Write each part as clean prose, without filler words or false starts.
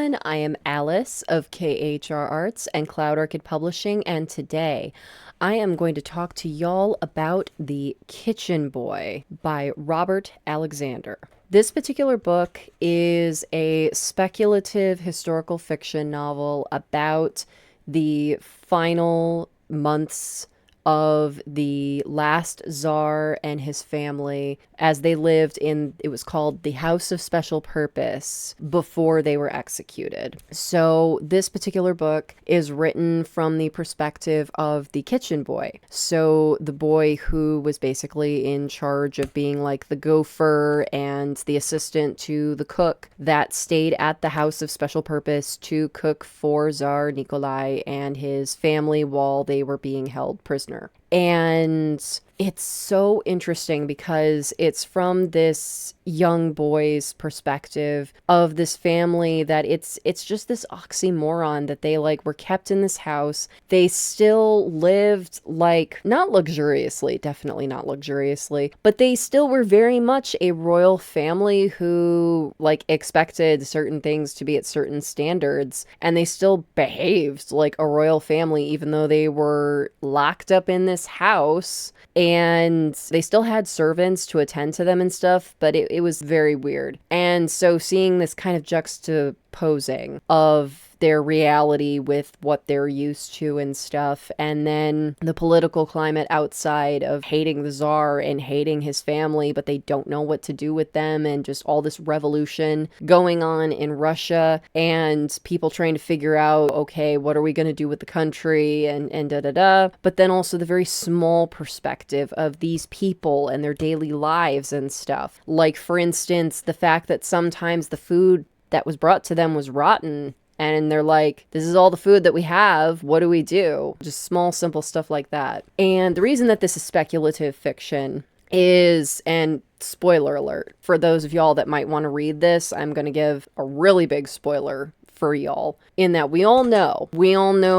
everyone, I am Alice of KHR Arts and Cloud Orchid Publishing, and today I am going to talk to y'all about The Kitchen Boy by Robert Alexander. This particular book is a speculative historical fiction novel about the final months of the last Tsar and his family as they lived in, it was called the House of Special Purpose, before they were executed. So this particular book is written from the perspective of the kitchen boy. So the boy who was basically in charge of being like the gopher and the assistant to the cook that stayed at the House of Special Purpose to cook for Czar Nikolai and his family while they were being held prisoner. And it's so interesting because it's from this young boy's perspective of this family that it's just this oxymoron that they like were kept in this house. They still lived like not luxuriously, definitely not luxuriously, but they still were very much a royal family who like expected certain things to be at certain standards, and they still behaved like a royal family even though they were locked up in this house. And they still had servants to attend to them and stuff, but it was very weird. And so seeing this kind of juxtaposing of their reality with what they're used to and stuff, and then the political climate outside of hating the Tsar and hating his family, but they don't know what to do with them, and just all this revolution going on in Russia, and people trying to figure out, okay, what are we going to do with the country, and da-da-da. But then also the very small perspective of these people and their daily lives and stuff. Like, for instance, the fact that sometimes the food that was brought to them was rotten, and they're like, this is all the food that we have. What do we do? Just small, simple stuff like that. And the reason that this is speculative fiction is, and spoiler alert, for those of y'all that might want to read this, I'm going to give a really big spoiler for y'all, in that we all know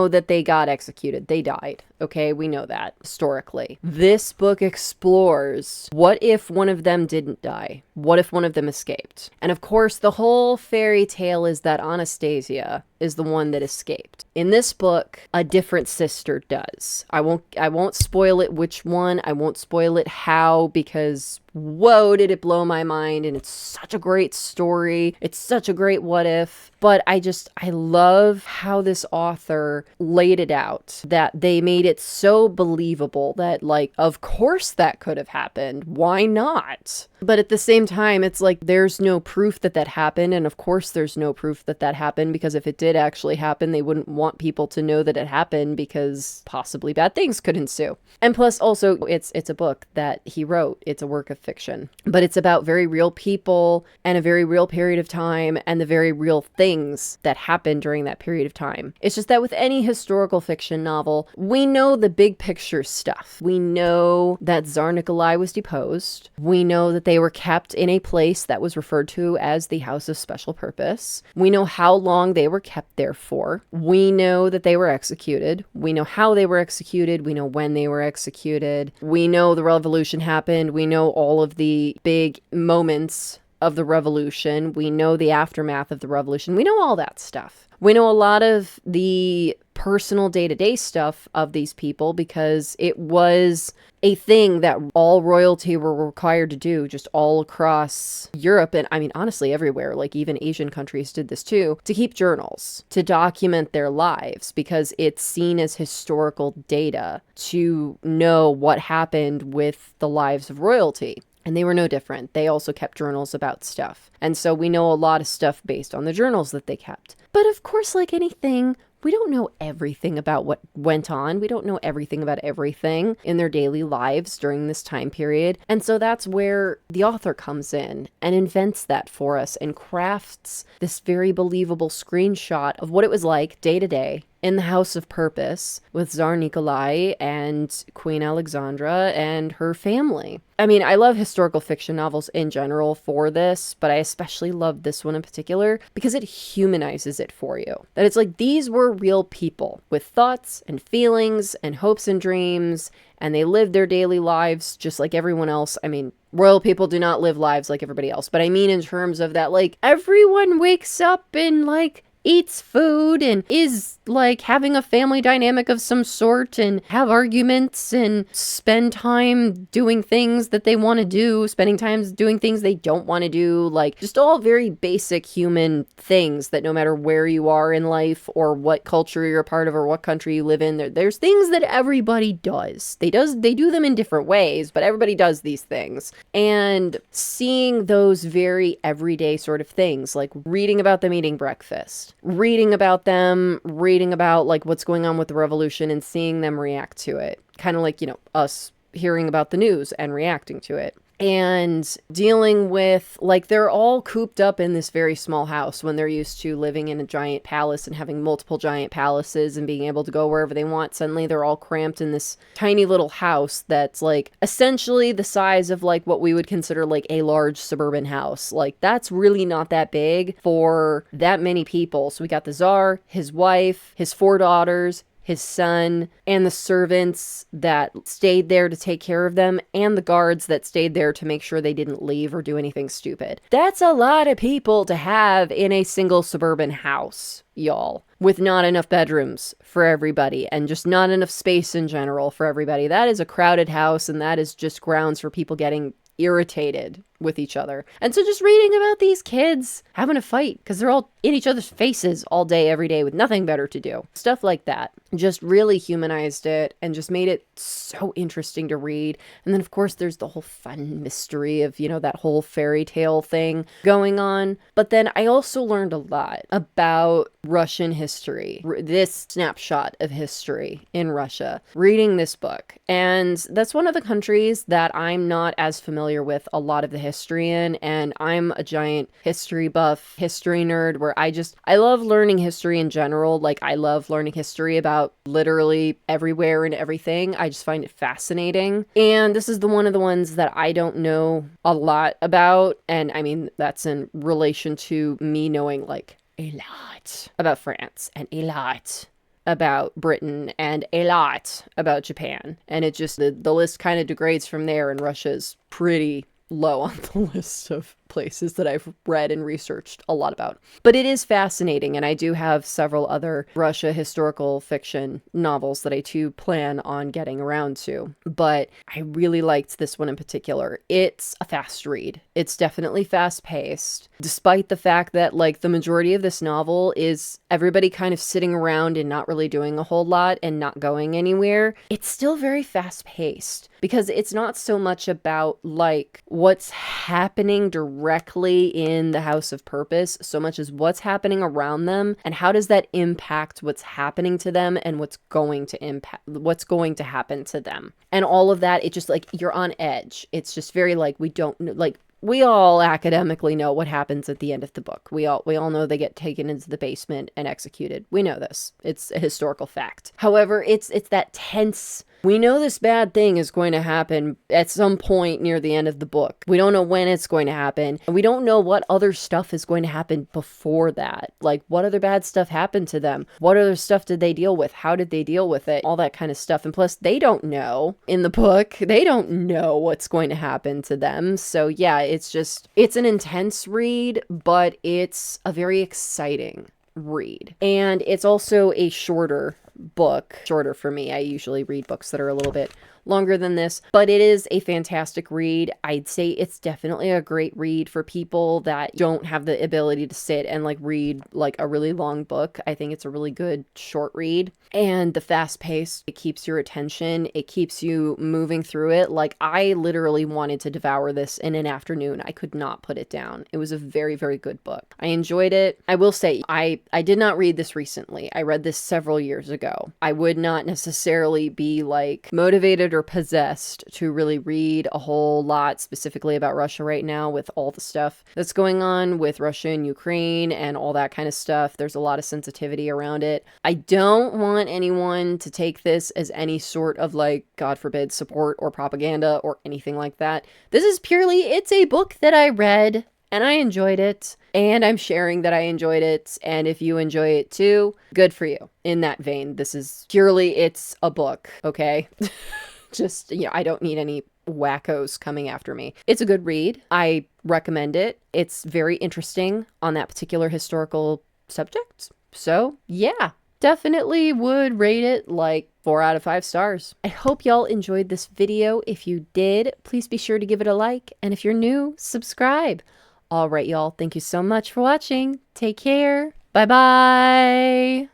that they got executed. They died. Okay, we know that historically. This book explores, what if one of them didn't die? What if one of them escaped? And of course, the whole fairy tale is that Anastasia is the one that escaped. In this book, a different sister does. I won't spoil it which one. I won't spoil it how, because whoa, did it blow my mind, and it's such a great story. It's such a great what if. But I love how this author laid it out, that they made it so believable that, like, of course that could have happened. Why not? But at the same time, it's like, there's no proof that that happened, and of course there's no proof that that happened, because if it did actually happen, they wouldn't want people to know that it happened, because possibly bad things could ensue. And plus, also, it's a book that he wrote. It's a work of fiction. But it's about very real people, and a very real period of time, and the very real things that happened during that period of time. It's just that with any historical fiction novel, we know the big picture stuff. We know that Tsar Nikolai was deposed. We know that they were kept in a place that was referred to as the House of Special Purpose. We know how long they were kept there for. We know that they were executed. We know how they were executed. We know when they were executed. We know the revolution happened. We know all of the big moments of the revolution. We know the aftermath of the revolution. We know all that stuff. We know a lot of the personal day-to-day stuff of these people, because it was a thing that all royalty were required to do just all across Europe, and I mean honestly everywhere, like even Asian countries did this too, to keep journals, to document their lives, because it's seen as historical data to know what happened with the lives of royalty. And they were no different. They also kept journals about stuff. And so we know a lot of stuff based on the journals that they kept. But of course, like anything, we don't know everything about what went on. We don't know everything about everything in their daily lives during this time period. And so that's where the author comes in and invents that for us and crafts this very believable screenshot of what it was like day to day in the House of Purpose with Tsar Nikolai and Queen Alexandra and her family. I mean, I love historical fiction novels in general for this, but I especially love this one in particular because it humanizes it for you. That it's like, these were real people with thoughts and feelings and hopes and dreams, and they lived their daily lives just like everyone else. I mean, royal people do not live lives like everybody else, but I mean in terms of that, like, everyone wakes up and, like, eats food and is like having a family dynamic of some sort and have arguments and spend time doing things that they want to do, spending time doing things they don't want to do, like just all very basic human things that no matter where you are in life or what culture you're a part of or what country you live in, there's things that everybody does. They do them in different ways, but everybody does these things. And seeing those very everyday sort of things, like reading about them eating breakfast, reading about them, reading about like what's going on with the revolution and seeing them react to it. Kind of like, us hearing about the news and reacting to it. And dealing with, like, they're all cooped up in this very small house when they're used to living in a giant palace and having multiple giant palaces and being able to go wherever they want. Suddenly they're all cramped in this tiny little house that's like essentially the size of like what we would consider like a large suburban house. Like, that's really not that big for that many people. So we got the Tsar, his wife, his 4 daughters, his son, and the servants that stayed there to take care of them, and the guards that stayed there to make sure they didn't leave or do anything stupid. That's a lot of people to have in a single suburban house, y'all, with not enough bedrooms for everybody and just not enough space in general for everybody. That is a crowded house, and that is just grounds for people getting irritated with each other. And so just reading about these kids having a fight because they're all in each other's faces all day, every day with nothing better to do. Stuff like that just really humanized it and just made it so interesting to read. And then, of course, there's the whole fun mystery of, that whole fairy tale thing going on. But then I also learned a lot about Russian history, this snapshot of history in Russia, reading this book. And that's one of the countries that I'm not as familiar with a lot of the history in, and I'm a giant history buff, history nerd, where I love learning history in general. Like, I love learning history about literally everywhere and everything. I just find it fascinating. And this is one of the ones that I don't know a lot about, and I mean, that's in relation to me knowing like a lot about France and a lot about Britain and a lot about Japan. And it just, the list kind of degrades from there, and Russia's pretty low on the list of places that I've read and researched a lot about. But it is fascinating, and I do have several other Russia historical fiction novels that I too plan on getting around to. But I really liked this one in particular. It's a fast read. It's definitely fast-paced, despite the fact that like the majority of this novel is everybody kind of sitting around and not really doing a whole lot and not going anywhere. It's still very fast-paced because it's not so much about like what's happening directly in the House of Purpose so much as what's happening around them and how does that impact what's happening to them and what's going to happen to them. And all of that, it just like you're on edge. It's just very like we all academically know what happens at the end of the book. We all know they get taken into the basement and executed. We know this. It's a historical fact. However, it's that tense. We know this bad thing is going to happen at some point near the end of the book. We don't know when it's going to happen. And we don't know what other stuff is going to happen before that. Like, what other bad stuff happened to them? What other stuff did they deal with? How did they deal with it? All that kind of stuff. And plus, they don't know in the book. They don't know what's going to happen to them. So yeah, it's an intense read, but it's a very exciting read. And it's also a shorter for me. I usually read books that are a little bit longer than this, but it is a fantastic read. I'd say it's definitely a great read for people that don't have the ability to sit and like read like a really long book. I think it's a really good short read, and the fast pace, it keeps your attention. It keeps you moving through it. Like, I literally wanted to devour this in an afternoon. I could not put it down. It was a very, very good book. I enjoyed it. I will say I did not read this recently. I read this several years ago. I would not necessarily be like motivated or possessed to really read a whole lot specifically about Russia right now with all the stuff that's going on with Russia and Ukraine and all that kind of stuff. There's a lot of sensitivity around it. I don't want anyone to take this as any sort of like, God forbid, support or propaganda or anything like that. This is purely, it's a book that I read and I enjoyed it, and I'm sharing that I enjoyed it, and if you enjoy it too, good for you. In that vein, this is purely, it's a book, okay? Just, I don't need any wackos coming after me. It's a good read. I recommend it. It's very interesting on that particular historical subject. So yeah, definitely would rate it like 4 out of 5 stars. I hope y'all enjoyed this video. If you did, please be sure to give it a like. And if you're new, subscribe. All right, y'all. Thank you so much for watching. Take care. Bye-bye.